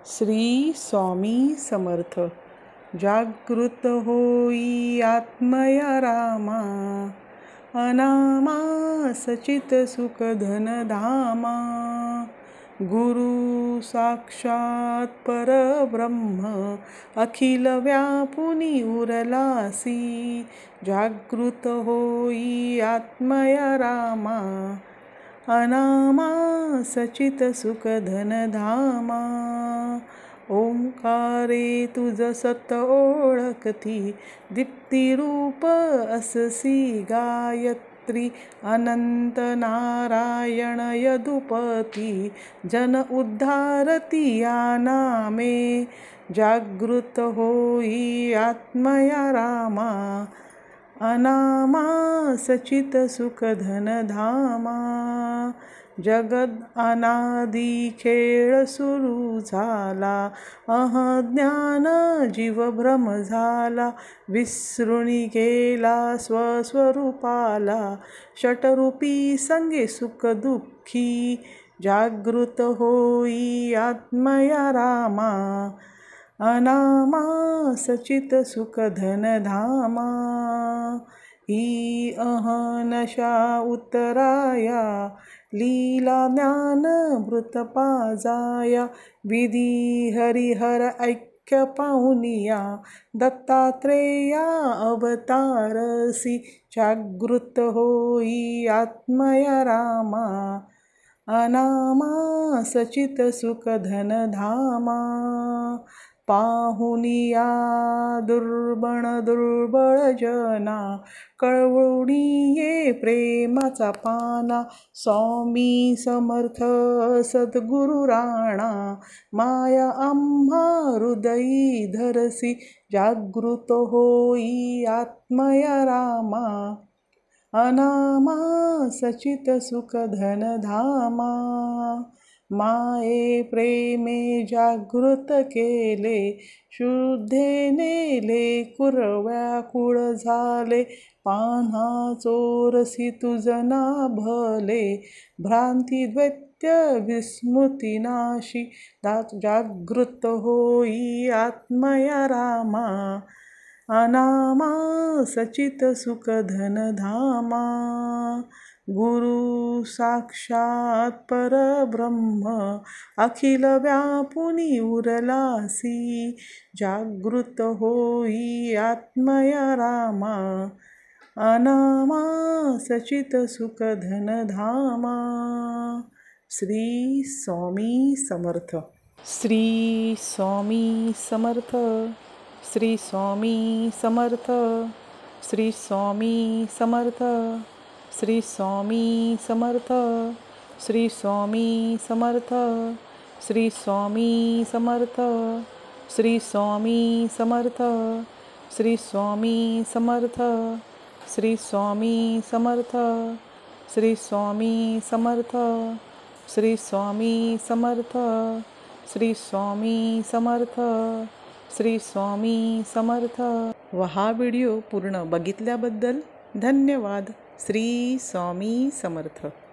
श्री स्वामी समर्थ. जागृत होई आत्मया रामा, अनामा सचित सुख धन धामा. गुरु साक्षात परब्रह्म, अखिल व्यापुनी उरलासी. जागृत होई आत्मया रामा, अनामा सचित सुख धन धामा. ओंकारे तुझ सत ओळखती, दीप्तिरूप अससी गायत्री. अनंत नारायण यदुपती, जन उद्धारती या नामे. जागृत होई आत्मया रामा, अनामा सचित सुख धन धामा. जगद अनादि खेळ सुरू झाला, अज्ञान जीव भ्रम झाला. विसरुनी गेला स्वस्वरूपाला, षटरूपी संगे सुख दुःखी. जागृत होई आत्मया रामा, अनामा सचित सुख धन धामा. ही अहनशा उतराया, लीला ज्ञान मृत पाजाया. विधी हरिहर ऐक्य पाहुनिया, दत्तात्रेया अवतारसी. जागृत होई आत्मया रामा, अनामा सचित सुख धन धामा. पाहुनिया दुर्बळ जना, कळवळूनी ये प्रेमाचा पाना. स्वामी समर्थ सद्गुरु राणा, माया आम्हा हृदयी धरसी. जागृत होई आत्मया रामा, अनामा सचित सुख धन धामा. माये प्रेमे जागृत केले, शुद्धे नेले कुरव्याकुळ झाले. पान्हा चोरसी तुझ ना भले, भ्रांती द्वैत्य विस्मृती नाशी. जागृत होई आत्मया रामा, अनामा सचित सुख धन धामा. गुरु साक्षात परब्रह्म, अखिल व्यापुनी उरलासी. जागृत होई आत्मया रामा, अनामा सचित सुख धन धामा. श्री स्वामी समर्थ. श्री स्वामी समर्थ. श्री स्वामी समर्थ. श्री स्वामी समर्थ. श्री स्वामी समर्थ. श्री स्वामी समर्थ. श्री स्वामी समर्थ. श्री स्वामी समर्थ. श्री स्वामी समर्थ. श्री स्वामी समर्थ. श्री स्वामी समर्थ. श्री स्वामी समर्थ. श्री स्वामी समर्थ. श्री स्वामी समर्थ. व हा व्हिडिओ पूर्ण बघितल्याबद्दल धन्यवाद. श्री स्वामी समर्थ.